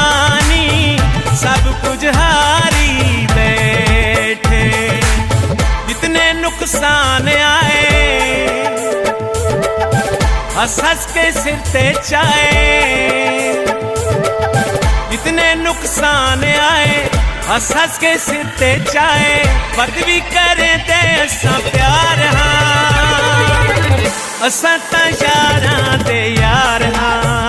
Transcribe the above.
जवानी सब कुछ हारी बैठे। जितने नुकसान आए हंस हंस के सिर ते चाहे। जितने नुकसान आए हंस हंस के सिर ते चाहे। बद भी करें ते असा प्यार हाँ, असा ता यारां दे यार हाँ।